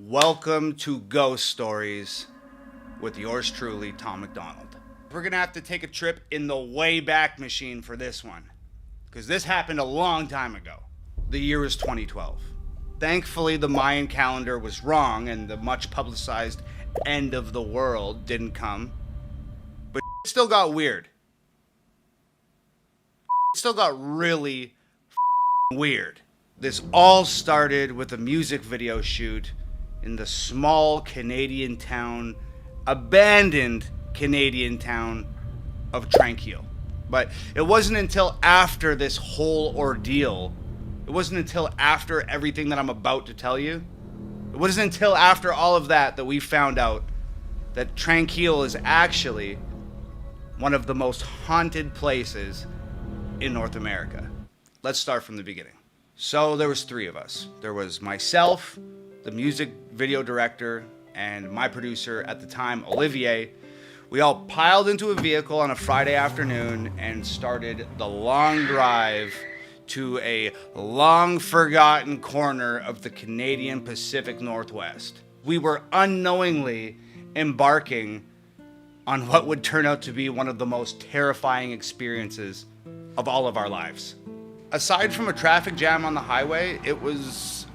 Welcome to Ghost Stories with yours truly, Tom MacDonald. We're gonna have to take a trip in the Wayback Machine for this one, because this happened a long time ago. The year was 2012. Thankfully, the Mayan calendar was wrong and the much publicized end of the world didn't come, but it still got weird. It still got really weird. This all started with a music video shoot in the small Canadian town, abandoned Canadian town of Tranquil. But it wasn't until after this whole ordeal, it wasn't until after everything that I'm about to tell you, it wasn't until after all of that that we found out that Tranquil is actually one of the most haunted places in North America. Let's start from the beginning. So there was three of us. There was myself, the music video director, and my producer at the time, Olivier. We all piled into a vehicle on a Friday afternoon and started the long drive to a long forgotten corner of the Canadian Pacific Northwest. We were unknowingly embarking on what would turn out to be one of the most terrifying experiences of all of our lives. Aside from a traffic jam on the highway, it was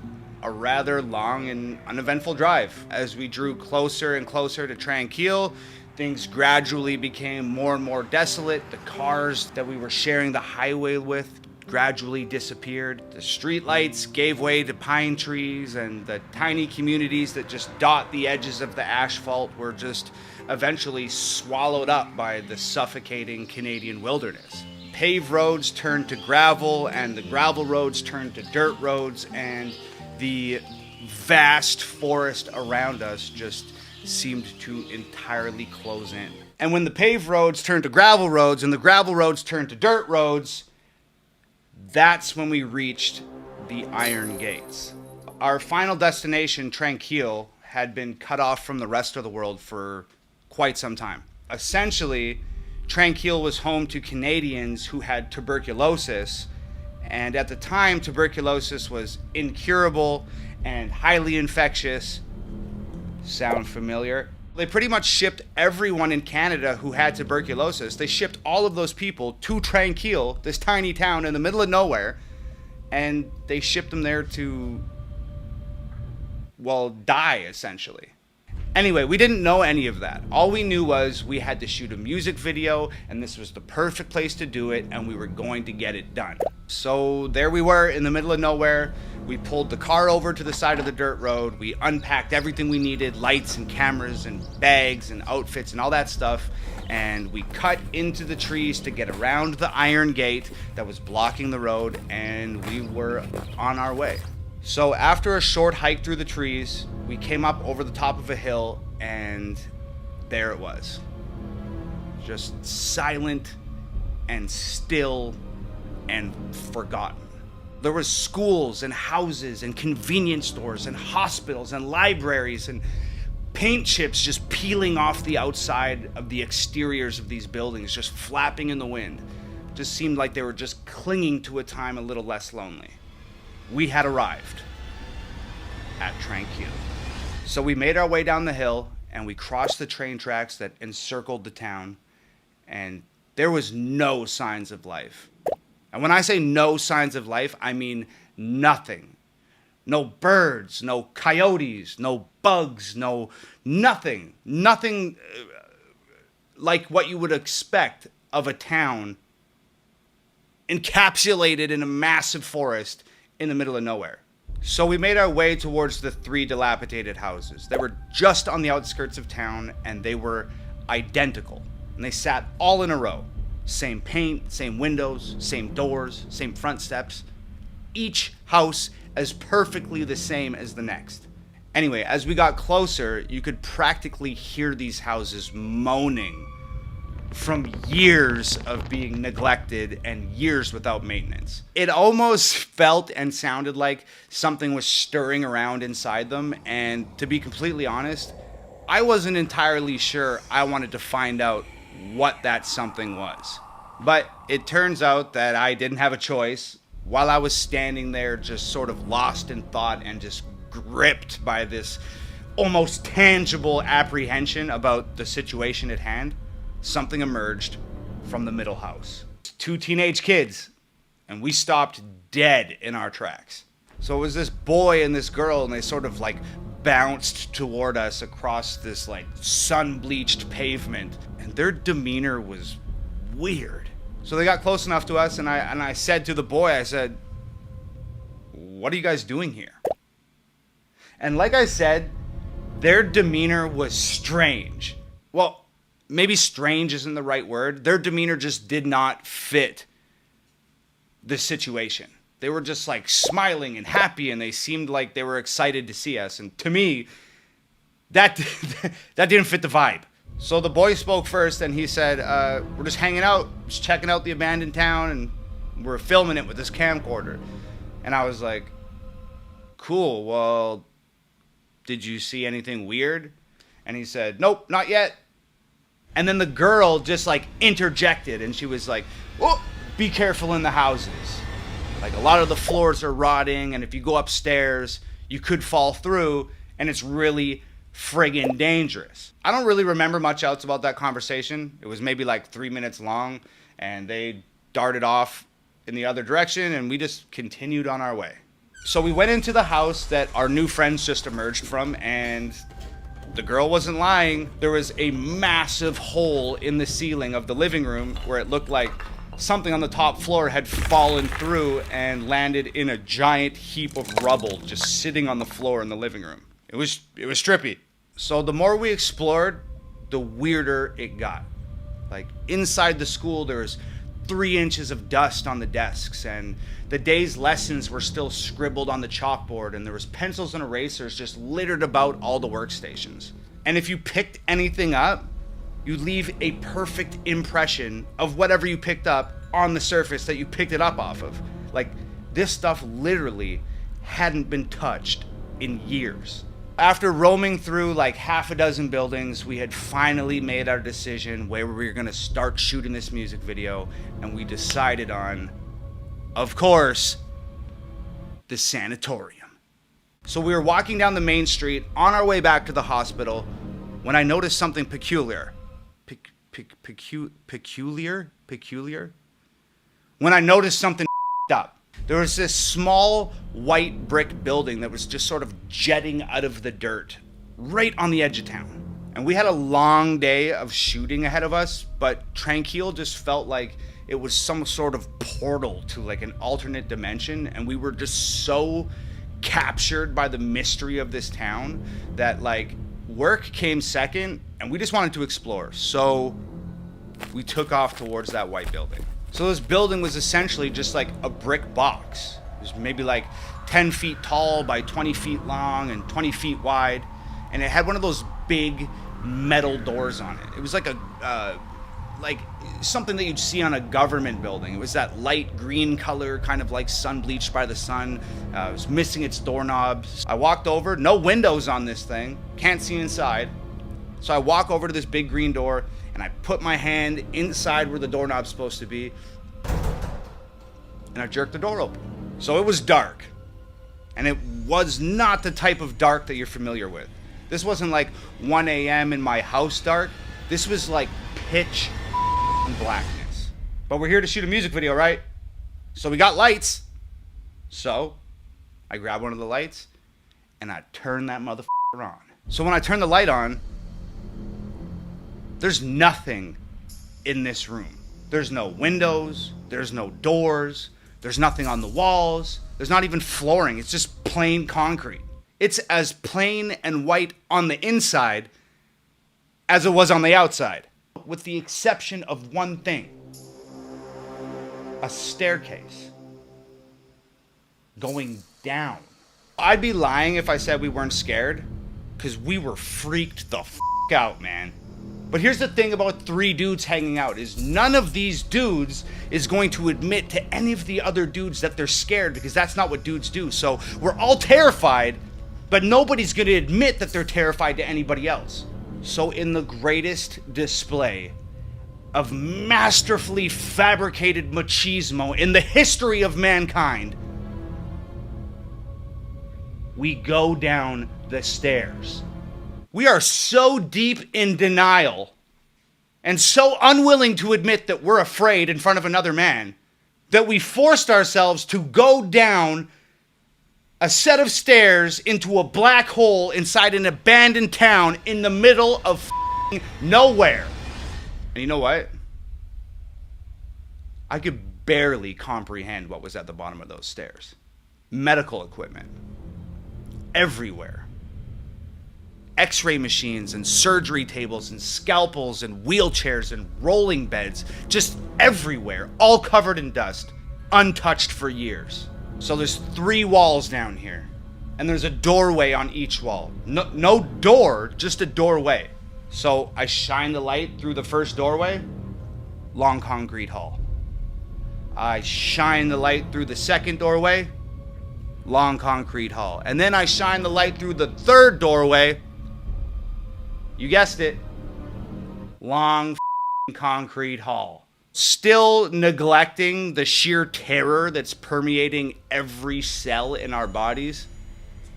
a rather long and uneventful drive. As we drew closer and closer to Tranquil, things gradually became more and more desolate. The cars that we were sharing the highway with gradually disappeared. The streetlights gave way to pine trees, and the tiny communities that just dot the edges of the asphalt were just eventually swallowed up by the suffocating Canadian wilderness. Paved roads turned to gravel, and the gravel roads turned to dirt roads, and the vast forest around us just seemed to entirely close in. And when the paved roads turned to gravel roads and the gravel roads turned to dirt roads, that's when we reached the Iron Gates. Our final destination, Tranquil, had been cut off from the rest of the world for quite some time. Essentially, Tranquil was home to Canadians who had tuberculosis, and at the time, tuberculosis was incurable and highly infectious. Sound familiar? They pretty much shipped everyone in Canada who had tuberculosis. They shipped all of those people to Tranquil, this tiny town in the middle of nowhere, and they shipped them there to, well, die, essentially. Anyway, we didn't know any of that. All we knew was we had to shoot a music video, and this was the perfect place to do it, and we were going to get it done. So there we were in the middle of nowhere. We pulled the car over to the side of the dirt road. We unpacked everything we needed, lights and cameras and bags and outfits and all that stuff. And we cut into the trees to get around the iron gate that was blocking the road, and we were on our way. So after a short hike through the trees, we came up over the top of a hill, and there it was. Just silent and still and forgotten. There was schools and houses and convenience stores and hospitals and libraries and paint chips just peeling off the outside of the exteriors of these buildings, just flapping in the wind. It just seemed like they were just clinging to a time a little less lonely. We had arrived at Tranquil. So we made our way down the hill, and we crossed the train tracks that encircled the town, and there was no signs of life. And when I say no signs of life, I mean nothing. No birds, no coyotes, no bugs, nothing. Nothing like what you would expect of a town encapsulated in a massive forest in the middle of nowhere. So we made our way towards the three dilapidated houses. They were just on the outskirts of town, and they were identical. And they sat all in a row. Same paint, same windows, same doors, same front steps. Each house as perfectly the same as the next. Anyway, as we got closer, you could practically hear these houses moaning from years of being neglected and years without maintenance. It almost felt and sounded like something was stirring around inside them, and to be completely honest, I wasn't entirely sure I wanted to find out what that something was. But it turns out that I didn't have a choice. While I was standing there just sort of lost in thought and just gripped by this almost tangible apprehension about the situation at hand, something emerged from the middle house. 2 teenage kids, and we stopped dead in our tracks. So it was this boy and this girl, and they sort of like bounced toward us across this like sun-bleached pavement, and their demeanor was weird. So they got close enough to us, and I said to the boy, I said, "What are you guys doing here?" And like I said, their demeanor was strange. Well, maybe strange isn't the right word. Their demeanor just did not fit the situation. They were just like smiling and happy, and they seemed like they were excited to see us. And to me, that didn't fit the vibe. So the boy spoke first, and he said, "We're just hanging out, just checking out the abandoned town, and we're filming it with this camcorder." And I was like, "Cool, well, did you see anything weird?" And he said, "Nope, not yet." And then the girl just like interjected, and she was like, "Oh, be careful in the houses. Like, a lot of the floors are rotting, and if you go upstairs, you could fall through, and it's really friggin' dangerous." I don't really remember much else about that conversation. It was maybe like 3 minutes long, and they darted off in the other direction, and we just continued on our way. So we went into the house that our new friends just emerged from, and the girl wasn't lying. There was a massive hole in the ceiling of the living room where it looked like something on the top floor had fallen through and landed in a giant heap of rubble just sitting on the floor in the living room. It was trippy. So the more we explored, the weirder it got. Like, inside the school, there was 3 inches of dust on the desks, and the day's lessons were still scribbled on the chalkboard, and there was pencils and erasers just littered about all the workstations. And if you picked anything up, you'd leave a perfect impression of whatever you picked up on the surface that you picked it up off of. Like, this stuff literally hadn't been touched in years. After roaming through like half a dozen buildings, we had finally made our decision where we were gonna start shooting this music video, and we decided on, of course, the sanatorium. So we were walking down the main street on our way back to the hospital when I noticed something peculiar. Peculiar? When I noticed something up. There was this small white brick building that was just sort of jetting out of the dirt right on the edge of town. And we had a long day of shooting ahead of us, but Tranquil just felt like it was some sort of portal to like an alternate dimension, and we were just so captured by the mystery of this town that like work came second, and we just wanted to explore. So we took off towards that white building. So this building was essentially just like a brick box. It was maybe like 10 feet tall by 20 feet long and 20 feet wide. And it had one of those big metal doors on it. It was like like something that you'd see on a government building. It was that light green color, kind of like sun bleached by the sun. It was missing its doorknobs. I walked over, no windows on this thing, can't see inside. So I walk over to this big green door, and I put my hand inside where the doorknob's supposed to be, and I jerked the door open. So it was dark, and it was not the type of dark that you're familiar with. This wasn't like 1 a.m. in my house dark. This was like pitch blackness. But we're here to shoot a music video, right? So we got lights. So I grab one of the lights, and I turn that motherfucker on. So when I turn the light on, there's nothing in this room. There's no windows, there's no doors, there's nothing on the walls, there's not even flooring, it's just plain concrete. It's as plain and white on the inside as it was on the outside, with the exception of one thing: a staircase going down. I'd be lying if I said we weren't scared, because we were freaked the out, man. But here's the thing about 3 dudes hanging out, is none of these dudes is going to admit to any of the other dudes that they're scared, because that's not what dudes do. So we're all terrified, but nobody's going to admit that they're terrified to anybody else. So in the greatest display of masterfully fabricated machismo in the history of mankind, we go down the stairs. We are so deep in denial and so unwilling to admit that we're afraid in front of another man that we forced ourselves to go down a set of stairs into a black hole inside an abandoned town in the middle of nowhere. And you know what? I could barely comprehend what was at the bottom of those stairs. Medical equipment everywhere. X-ray machines and surgery tables and scalpels and wheelchairs and rolling beds, just everywhere, all covered in dust, untouched for years. So there's 3 walls down here, and there's a doorway on each wall. No door, just a doorway. So I shine the light through the first doorway, long concrete hall. I shine the light through the second doorway, long concrete hall. And then I shine the light through the third doorway, you guessed it, long concrete hall. Still neglecting the sheer terror that's permeating every cell in our bodies,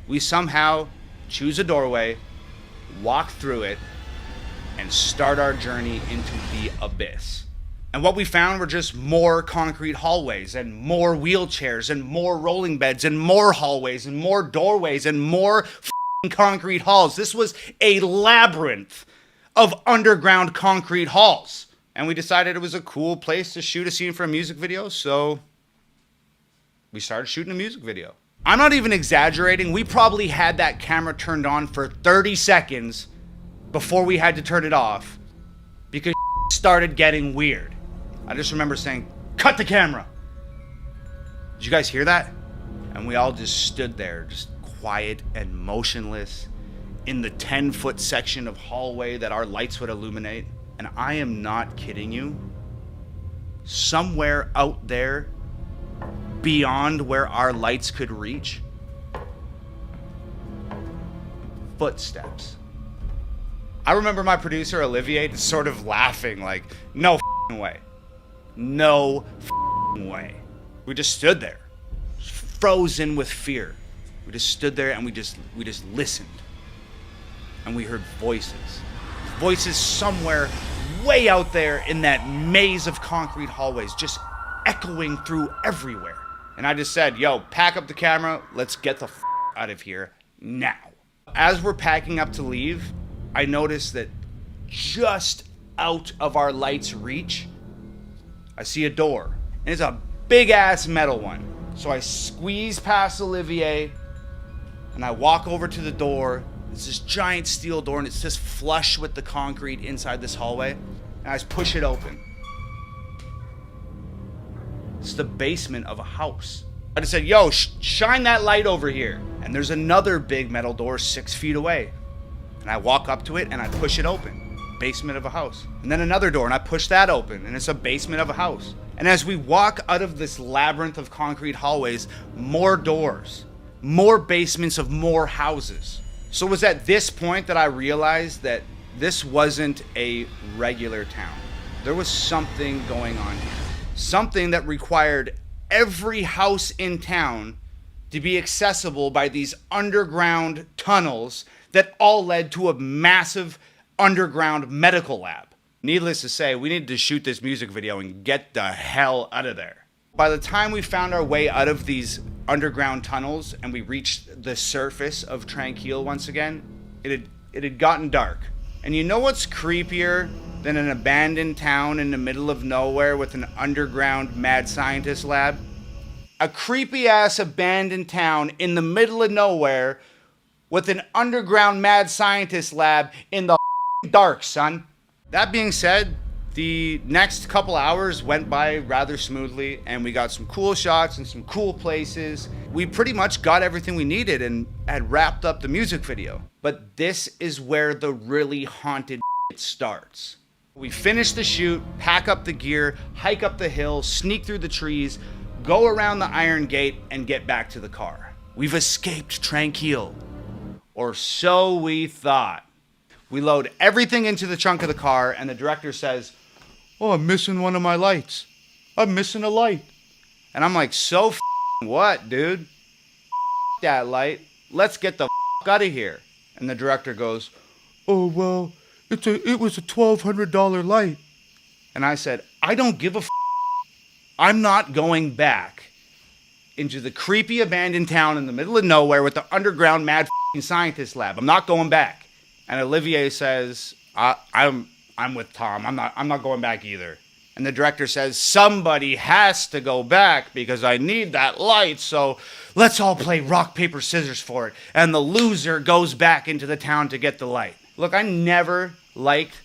we somehow choose a doorway, walk through it, and start our journey into the abyss. And what we found were just more concrete hallways and more wheelchairs and more rolling beds and more hallways and more doorways and more concrete halls. This was a labyrinth of underground concrete halls. And we decided it was a cool place to shoot a scene for a music video, so we started shooting a music video. I'm not even exaggerating. We probably had that camera turned on for 30 seconds before we had to turn it off because started getting weird. I just remember saying, "Cut the camera." Did you guys hear that? And we all just stood there, just quiet and motionless in the 10-foot section of hallway that our lights would illuminate. And I am not kidding you. Somewhere out there, beyond where our lights could reach, footsteps. I remember my producer, Olivier, just sort of laughing like, "No f***ing way. No f***ing way." We just stood there, frozen with fear. We just stood there and we just listened. And we heard voices. Voices somewhere way out there in that maze of concrete hallways, just echoing through everywhere. And I just said, "Yo, pack up the camera. Let's get the f*** out of here now." As we're packing up to leave, I noticed that just out of our light's reach, I see a door. And it's a big ass metal one. So I squeeze past Olivier and I walk over to the door. It's this giant steel door and it's just flush with the concrete inside this hallway. And I just push it open. It's the basement of a house. I just said, "Yo, shine that light over here." And there's another big metal door 6 feet away. And I walk up to it and I push it open. Basement of a house. And then another door and I push that open and it's a basement of a house. And as we walk out of this labyrinth of concrete hallways, more doors, more basements of more houses. So it was at this point that I realized that this wasn't a regular town. There was something going on here. Something that required every house in town to be accessible by these underground tunnels that all led to a massive underground medical lab. Needless to say, we needed to shoot this music video and get the hell out of there. By the time we found our way out of these underground tunnels and we reached the surface of Tranquille once again, it had gotten dark. And you know what's creepier than an abandoned town in the middle of nowhere with an underground mad scientist lab? A creepy ass abandoned town in the middle of nowhere with an underground mad scientist lab in the dark, son. That being said, the next couple hours went by rather smoothly and we got some cool shots and some cool places. We pretty much got everything we needed and had wrapped up the music video. But this is where the really haunted starts. We finish the shoot, pack up the gear, hike up the hill, sneak through the trees, go around the iron gate and get back to the car. We've escaped Tranquille. Or so we thought. We load everything into the trunk of the car and the director says, "Oh, I'm missing one of my lights. I'm missing a light." And I'm like, "So what, dude? That light. Let's get the out of here. And the director goes, oh, well, it was a $1,200 light. And I said, I don't give a I'm not going back into the creepy abandoned town in the middle of nowhere with the underground mad scientist lab. I'm not going back. And Olivier says, I'm with Tom. I'm not going back either. And the director says, somebody has to go back because I need that light, so let's all play rock, paper, scissors for it. And the loser goes back into the town to get the light. Look, I never liked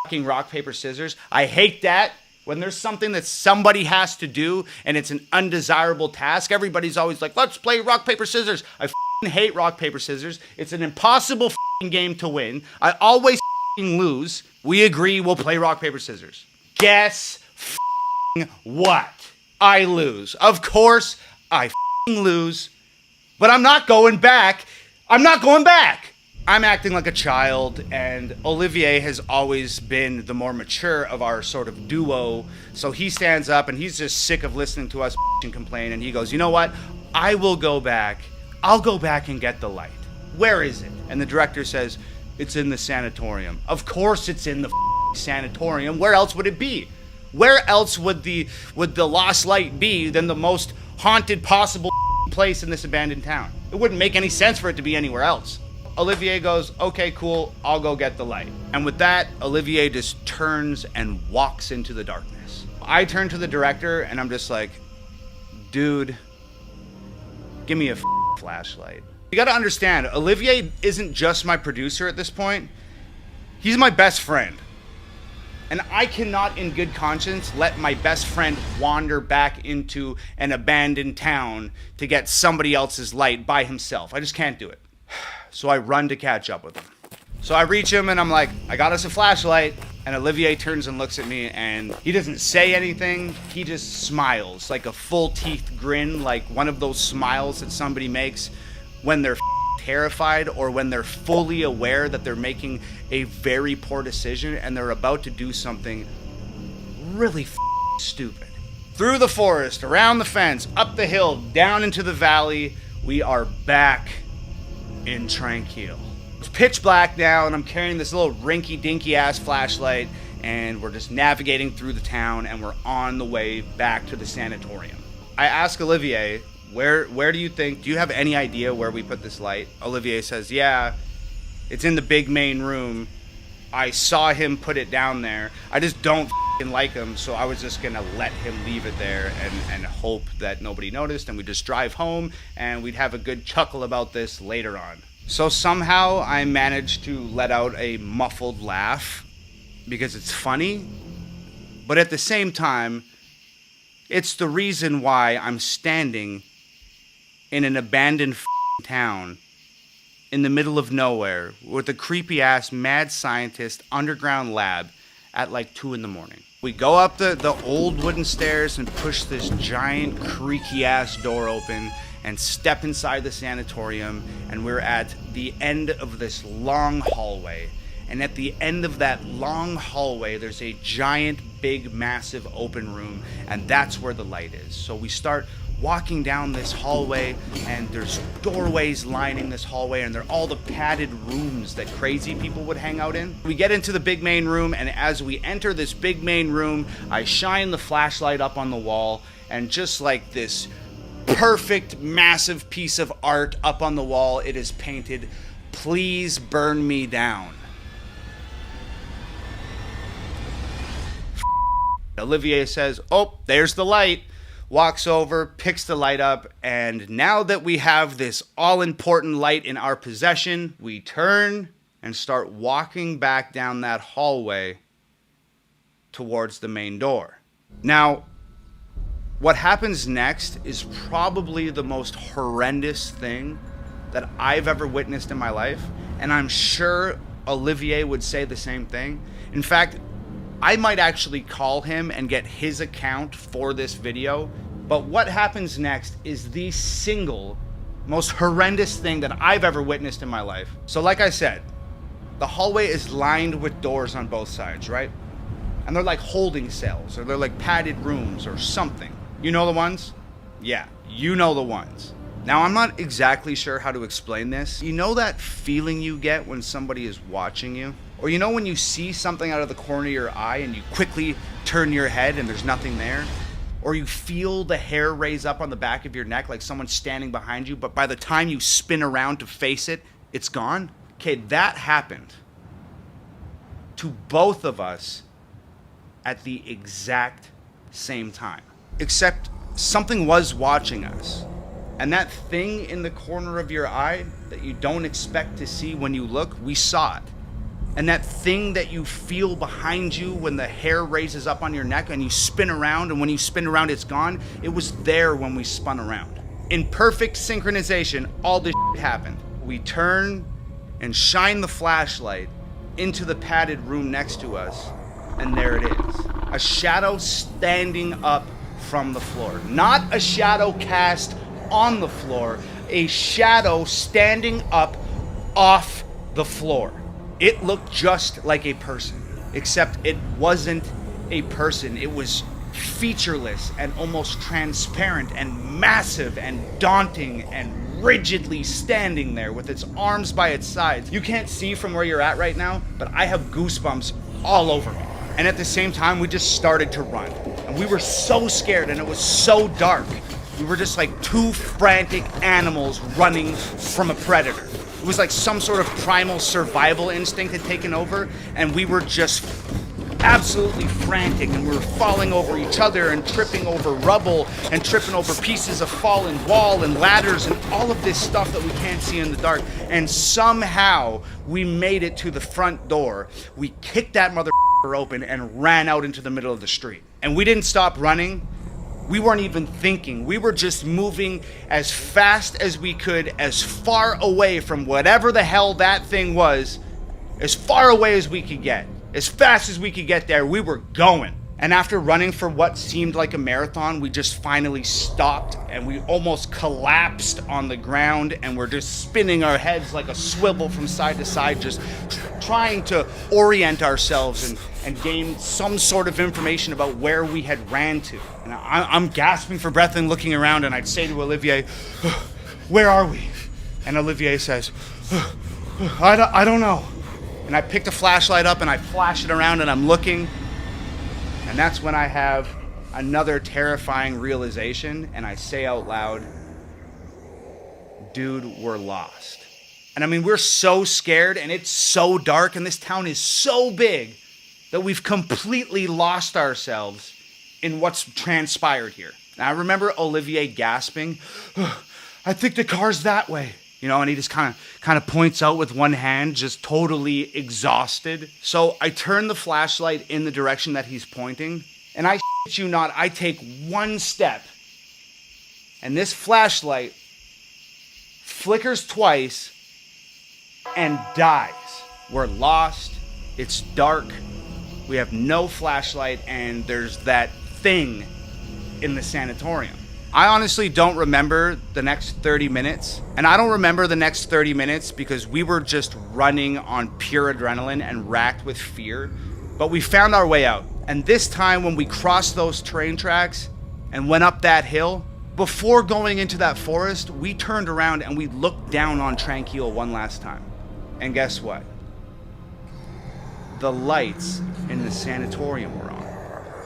fucking rock, paper, scissors. I hate that. When there's something that somebody has to do and it's an undesirable task, everybody's always like, let's play rock, paper, scissors. I hate rock, paper, scissors. It's an impossible game to win. I always lose. We agree we'll play rock, paper, scissors. Guess what? I lose. Of course I lose. But I'm not going back. I'm not going back. I'm acting like a child, and Olivier has always been the more mature of our sort of duo. So he stands up, and he's just sick of listening to us and complain, and he goes, you know what? I will go back. I'll go back and get the light. Where is it? And the director says, it's in the sanatorium. Of course it's in the sanatorium. Where else would it be? Where else would the lost light be than the most haunted possible place in this abandoned town? It wouldn't make any sense for it to be anywhere else. Olivier goes, okay, cool, I'll go get the light. And with that, Olivier just turns and walks into the darkness. I turn to the director and I'm just like, dude, give me a flashlight. You gotta understand, Olivier isn't just my producer at this point. He's my best friend. And I cannot in good conscience let my best friend wander back into an abandoned town to get somebody else's light by himself. I just can't do it. So I run to catch up with him. So I reach him and I'm like, I got us a flashlight. And Olivier turns and looks at me and he doesn't say anything. He just smiles, like a full teeth grin, like one of those smiles that somebody makes when they're terrified or when they're fully aware that they're making a very poor decision and they're about to do something really stupid. Through the forest, around the fence, up the hill, down into the valley, we are back in Tranquil. It's pitch black now and I'm carrying this little rinky-dinky ass flashlight and we're just navigating through the town and we're on the way back to the sanatorium. I ask Olivier, where do you have any idea where we put this light? Olivier says, yeah, it's in the big main room. I saw him put it down there. I just don't like him, so I was just gonna let him leave it there and hope that nobody noticed and we'd just drive home and we'd have a good chuckle about this later on. So somehow I managed to let out a muffled laugh because it's funny, but at the same time, it's the reason why I'm standing in an abandoned town in the middle of nowhere with a creepy ass mad scientist underground lab at like 2 a.m. We go up the old wooden stairs and push this giant creaky ass door open and step inside the sanatorium, and we're at the end of this long hallway. And at the end of that long hallway, there's a giant, big, massive open room, and that's where the light is. So we start walking down this hallway, and there's doorways lining this hallway, and they're all the padded rooms that crazy people would hang out in. We get into the big main room, and as we enter this big main room, I shine the flashlight up on the wall, and just like this perfect, massive piece of art up on the wall, it is painted, "Please burn me down." Olivier says, oh, there's the light. Walks over, picks the light up, and now that we have this all-important light in our possession, we turn and start walking back down that hallway towards the main door. Now, what happens next is probably the most horrendous thing that I've ever witnessed in my life, and I'm sure Olivier would say the same thing. In fact, I might actually call him and get his account for this video, but what happens next is the single most horrendous thing that I've ever witnessed in my life. So like I said, the hallway is lined with doors on both sides, right? And they're like holding cells, or they're like padded rooms or something. You know the ones? Yeah, you know the ones. Now, I'm not exactly sure how to explain this. You know that feeling you get when somebody is watching you? Or you know when you see something out of the corner of your eye and you quickly turn your head and there's nothing there? Or you feel the hair raise up on the back of your neck like someone's standing behind you, but by the time you spin around to face it, it's gone? Okay, that happened to both of us at the exact same time. Except something was watching us. And that thing in the corner of your eye that you don't expect to see when you look, we saw it. And that thing that you feel behind you when the hair raises up on your neck and you spin around, and when you spin around it's gone, it was there when we spun around. In perfect synchronization, all this shit happened. We turn and shine the flashlight into the padded room next to us, and there it is. A shadow standing up from the floor. Not a shadow cast on the floor, a shadow standing up off the floor. It looked just like a person, except it wasn't a person. It was featureless and almost transparent and massive and daunting and rigidly standing there with its arms by its sides. You can't see from where you're at right now, but I have goosebumps all over me. And at the same time, we just started to run. And we were so scared, and it was so dark. We were just like two frantic animals running from a predator. It was like some sort of primal survival instinct had taken over, and we were just absolutely frantic, and we were falling over each other and tripping over rubble and tripping over pieces of fallen wall and ladders and all of this stuff that we can't see in the dark. And somehow we made it to the front door. We kicked that motherfucker open and ran out into the middle of the street. And we didn't stop running. We weren't even thinking. We were just moving as fast as we could, as far away from whatever the hell that thing was, as far away as we could get. As fast as we could get there, we were going. And after running for what seemed like a marathon, we just finally stopped, and we almost collapsed on the ground, and we're just spinning our heads like a swivel from side to side, just trying to orient ourselves and gain some sort of information about where we had ran to. And I'm gasping for breath and looking around, and I'd say to Olivier, "Where are we?" And Olivier says, I don't know." And I picked a flashlight up and I flash it around and I'm looking. And that's when I have another terrifying realization, and I say out loud, "Dude, we're lost." And I mean, we're so scared, and it's so dark, and this town is so big that we've completely lost ourselves in what's transpired here. And I remember Olivier gasping, "I think the car's that way." You know, and he just kind of points out with one hand, just totally exhausted. So I turn the flashlight in the direction that he's pointing, and I shit you not, I take one step, and this flashlight flickers twice and dies. We're lost. It's dark. We have no flashlight, and there's that thing in the sanatorium. I honestly don't remember the next 30 minutes. And I don't remember the next 30 minutes because we were just running on pure adrenaline and racked with fear. But we found our way out. And this time when we crossed those train tracks and went up that hill, before going into that forest, we turned around and we looked down on Tranquil one last time. And guess what? The lights in the sanatorium were on.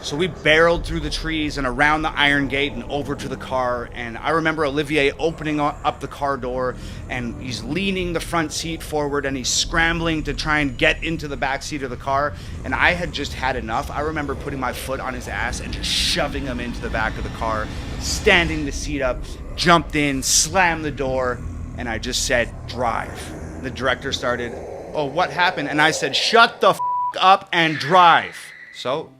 So we barreled through the trees and around the iron gate and over to the car. And I remember Olivier opening up the car door, and he's leaning the front seat forward and he's scrambling to try and get into the back seat of the car. And I had just had enough. I remember putting my foot on his ass and just shoving him into the back of the car, standing the seat up, jumped in, slammed the door, and I just said, "Drive." The director started, "Oh, what happened?" And I said, "Shut the f*** up and drive." So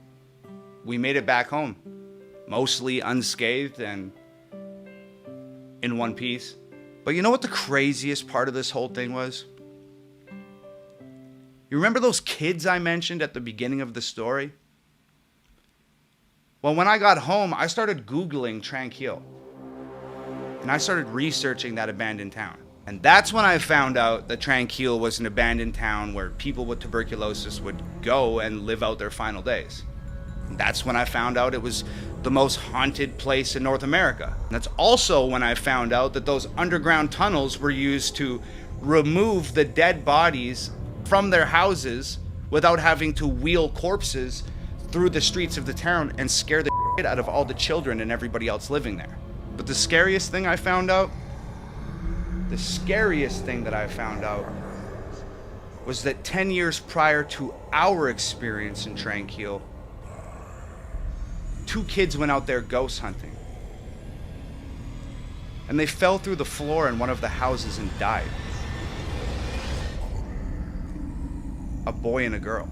we made it back home, mostly unscathed and in one piece. But you know what the craziest part of this whole thing was? You remember those kids I mentioned at the beginning of the story? Well, when I got home, I started Googling Tranquil. And I started researching that abandoned town. And that's when I found out that Tranquil was an abandoned town where people with tuberculosis would go and live out their final days. And that's when I found out it was the most haunted place in North America. And that's also when I found out that those underground tunnels were used to remove the dead bodies from their houses without having to wheel corpses through the streets of the town and scare the shit out of all the children and everybody else living there. But the scariest thing that I found out was that 10 years prior to our experience in Tranquil, 2 kids went out there ghost hunting. And they fell through the floor in one of the houses and died. A boy and a girl.